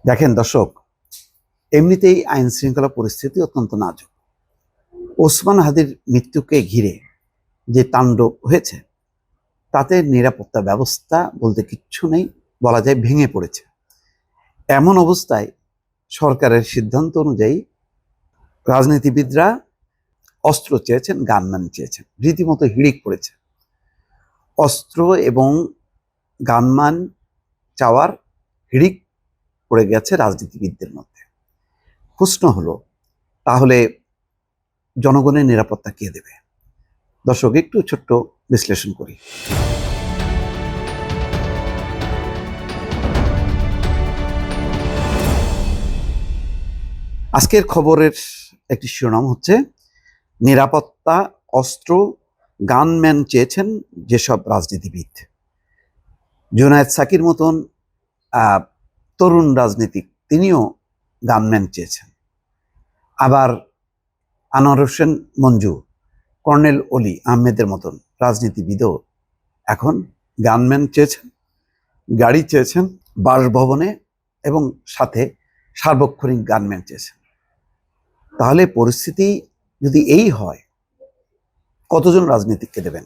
দেখেন দর্শক, এমনিতেই আইন শৃঙ্খলা পরিস্থিতি অত্যন্ত নাজুক। ওসমান হাদির মৃত্যুকে ঘিরে যে তাণ্ডব হয়েছে তাতে নিরাপত্তা ব্যবস্থা বলতে কিচ্ছু নেই, বলা যায় ভেঙে পড়েছে। এমন অবস্থায় সরকারের সিদ্ধান্ত অনুযায়ী রাজনীতিবিদরা অস্ত্র চেয়েছেন, গানম্যান চেয়েছেন, রীতিমতো হিড়িক পড়েছে। অস্ত্র এবং গানম্যান চাওয়ার হিড়িক পড়ে গেছে রাজনীতিবিদদের মধ্যে। প্রশ্ন হলো, তাহলে জনগণের নিরাপত্তা কে দেবে? দর্শক, একটু ছোট্ট বিশ্লেষণ করি। আজকের খবরের একটি শিরোনাম হচ্ছে, নিরাপত্তা, অস্ত্র, গানম্যান চেয়েছেন যেসব রাজনীতিবিদ। জুনায়েদ সাকির মতন তরুণ রাজনীতিক তিনিও গানম্যান চেয়েছেন। আবার আনোয়ার হোসেন মঞ্জু, কর্নেল অলি আহমেদের মতন রাজনীতিবিদও এখন গানম্যান চেয়েছেন, গাড়ি চেয়েছেন বাসভবনে, এবং সাথে সার্বক্ষণিক গানম্যান চেয়েছেন। তাহলে পরিস্থিতি যদি এই হয়, কতজন রাজনীতিককে দেবেন?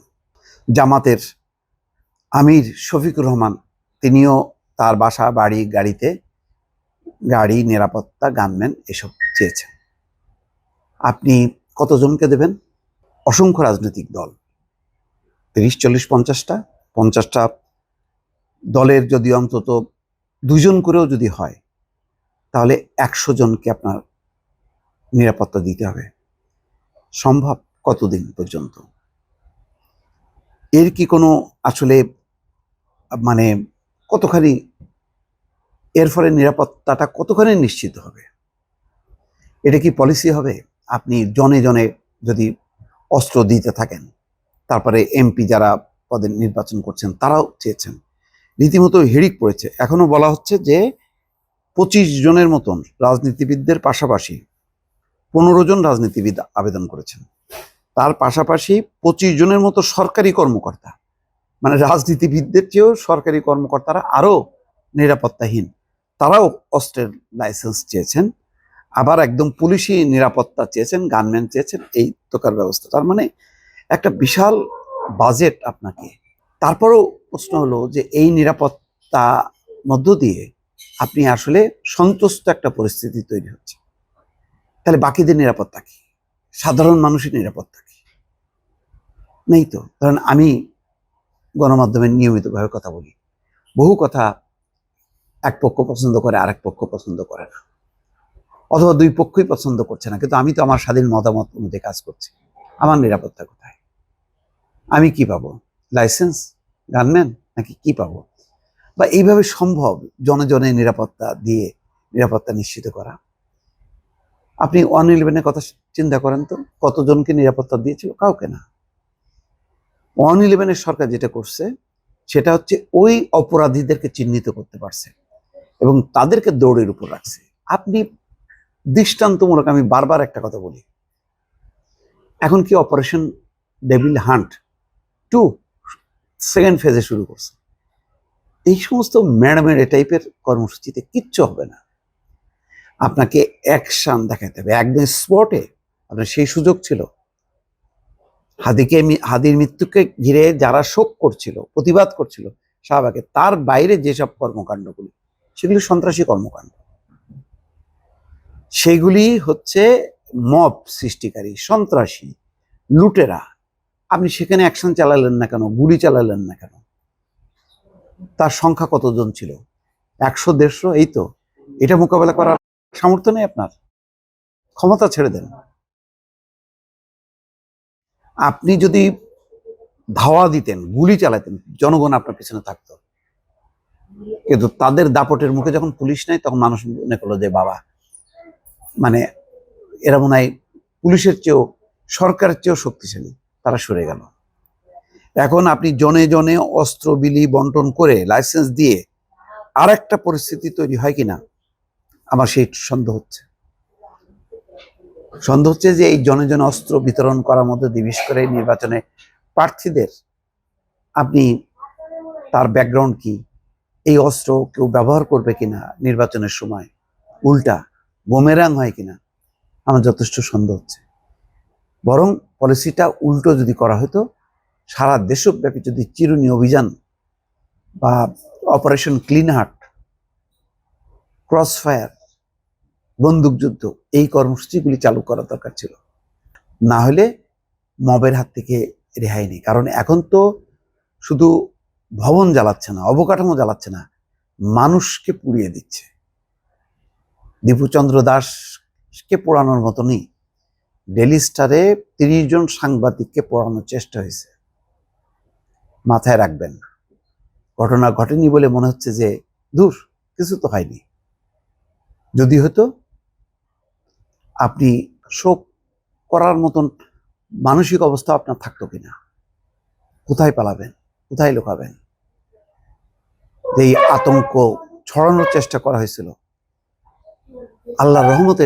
জামাতের আমির শফিকুর রহমান তিনিও তার বাসা, বাড়ি, গাড়িতে গাড়ি, নিরাপত্তা, গানম্যান এসব চেয়েছেন। আপনি কতজনকে দেবেন? অসংখ্য রাজনৈতিক দল, 30, 40, 50টা দলের যদি অন্তত 2জন করেও যদি হয়, তাহলে 100 জনকে আপনার নিরাপত্তা দিতে হবে। সম্ভব কতদিন পর্যন্ত? এর কি কোনো আসলে মানে কতখানি, এর ফলে নিরাপত্তাটা কতখানি নিশ্চিত হবে? এটা কি পলিসি হবে? আপনি জনে জনে যদি অস্ত্র দিতে থাকেন, তারপরে এমপি যারা পদে নির্বাচন করছেন তারাও চেয়েছেন, রীতিমতো হিড়িক পড়েছে। এখনো বলা হচ্ছে যে 25 জনের মতন রাজনীতিবিদদের পাশাপাশি 15 জন রাজনীতিবিদ আবেদন করেছেন। তার পাশাপাশি 25 জনের মতো সরকারি কর্মকর্তা, মানে রাজনীতিবিদদের চেয়েও সরকারি কর্মকর্তারা আরো নিরাপত্তাহীন, তারাও অস্ত্রের লাইসেন্স চেয়েছেন। আবার একদম পুলিশি নিরাপত্তা চেয়েছেন, গানম্যান চেয়েছেন, এই প্রকার ব্যবস্থা। তার মানে একটা বিশাল বাজেট আপনাকে। তারপরেও প্রশ্ন হলো যে এই নিরাপত্তা মধ্য দিয়ে আপনি আসলে সন্তুষ্ট একটা পরিস্থিতি তৈরি হচ্ছে, তাহলে বাকিদের নিরাপত্তা কি? সাধারণ মানুষের নিরাপত্তা কি? নেই তো। কারণ আমি গণমাধ্যমে নিয়মিতভাবে কথা বলি, বহু কথা এক পক্ষ পছন্দ করে, আরেক পক্ষ পছন্দ করে না, অথবা দুই পক্ষই পছন্দ করছে না, কিন্তু আমি তো আমার স্বাধীন মতামত অনুযায়ী কাজ করছি। আমার নিরাপত্তা কোথায়? আমি কি পাবো? লাইসেন্স, গানম্যান, নাকি কি পাবো? বা এইভাবে সম্ভব জনে জনে নিরাপত্তা দিয়ে নিরাপত্তা নিশ্চিত করা? আপনি 111-এর কথা চিন্তা করেন তো, কতজনকে নিরাপত্তা দিয়েছিল? কাউকে না। 111-এর সরকার যেটা করছে সেটা হচ্ছে ওই অপরাধীদেরকে চিহ্নিত করতে পারছে এবং তাদেরকে দৌড়ের উপর রাখছে। আপনি দৃষ্টান্তমূলক, আমি বারবার একটা কথা বলি, এখন কি অপারেশন ডেভিল হান্ট 2 সেকেন্ড ফেজে শুরু করছে। এই সমস্ত ম্যাডামের এ টাইপের কর্মসূচিতে কিচ্ছু হবে না। আপনাকে অ্যাকশন দেখাতে হবে একদম স্পটে। আপনার সেই সুযোগ ছিল। হাদির মৃত্যুকে ঘিরে যারা শোক করছিল, প্রতিবাদ করছিল শাহবাগে, তার বাইরে যেসব কর্মকাণ্ডগুলি, সেগুলি সন্ত্রাসী কর্মকাণ্ড, সেগুলি হচ্ছে মব সৃষ্টিকারী, সন্ত্রাসী, লুটেরা। আপনি সেখানে অ্যাকশন চালালেন না কেন? গুলি চালালেন না কেন? তার সংখ্যা কতজন ছিল? 100, 150? এই তো। এটা মোকাবেলা করার সামর্থ্য নেই আপনার? ক্ষমতা ছেড়ে দেন। আপনি যদি ধাওয়া দিতেন, গুলি চালাতেন, জনগণ আপনার পেছনে থাকতো। কিন্তু তাদের দাপটের মুখে যখন পুলিশ নেই, তখন মানুষ মনে করলো যে বাবা, মানে এরা মনে হয় পুলিশের চেয়েও, সরকারের চেয়েও শক্তিশালী, তারা সরে গেল। এখন আপনি জনে জনে অস্ত্র বিলি বন্টন করে লাইসেন্স দিয়ে আর একটা পরিস্থিতি তৈরি হয় কিনা, আমার সেই সন্দেহ হচ্ছে যে এই জনে জনে অস্ত্র বিতরণ করার মধ্যে দিয়ে, বিশেষ করে নির্বাচনে প্রার্থীদের, আপনি তার ব্যাকগ্রাউন্ড কি, এই অস্ত্র কেউ ব্যবহার করবে কিনা নির্বাচনের সময়, উল্টা বোমেরাং হয় কিনা, আমার যথেষ্ট সন্দেহ হচ্ছে। বরং পলিসিটা উল্টো যদি করা হতো, সারা দেশব্যাপী যদি চিরুনি অভিযান বা Operation Clean Heart, cross fire, বন্দুকযুদ্ধ, এই কর্মসূচিগুলি চালু করা দরকার ছিল। না হলে মবের হাত থেকে রেহাই নেই। কারণ এখন তো শুধু ভবন জ্বালাচ্ছে না, অবকাঠামো জ্বালাচ্ছে না, মানুষকে পুড়িয়ে দিচ্ছে। দীপুচন্দ্র দাসকে পোড়ানোর মতনই ডেইলি স্টারে 30 জন সাংবাদিককে পোড়ানোর চেষ্টা হয়েছে। মাথায় রাখবেন, ঘটনা ঘটেনি বলে মনে হচ্ছে যে দূর কিছু তো হয়নি। যদি হতো আপনি শোক করার মতন মানসিক অবস্থা আপনার থাকতো কিনা, কোথায় পালাবেন, কোথায় লুকাবেন? এই আতঙ্ক ছড়ানোর চেষ্টা করা হয়েছিল, আল্লাহর রহমতে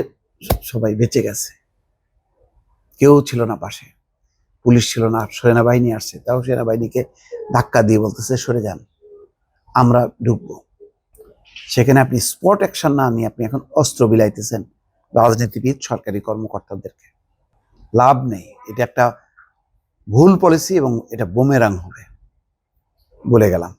সবাই বেঁচে গেছে। কেউ ছিল না পাশে, পুলিশ ছিল না, সেনাবাহিনী আসছে, তাও সেনাবাহিনীকে ধাক্কা দিয়ে বলতেছে সরে যান, আমরা ঢুকবো। সেখানে আপনি স্পট অ্যাকশন না নিয়ে আপনি এখন অস্ত্র বিলাইতেছেন রাজনীতিবিদ, সরকারি কর্মকর্তাদেরকে। লাভ নেই, এটা একটা ভুল পলিসি এবং এটা বুমেরাং হবে, বলে গেলাম।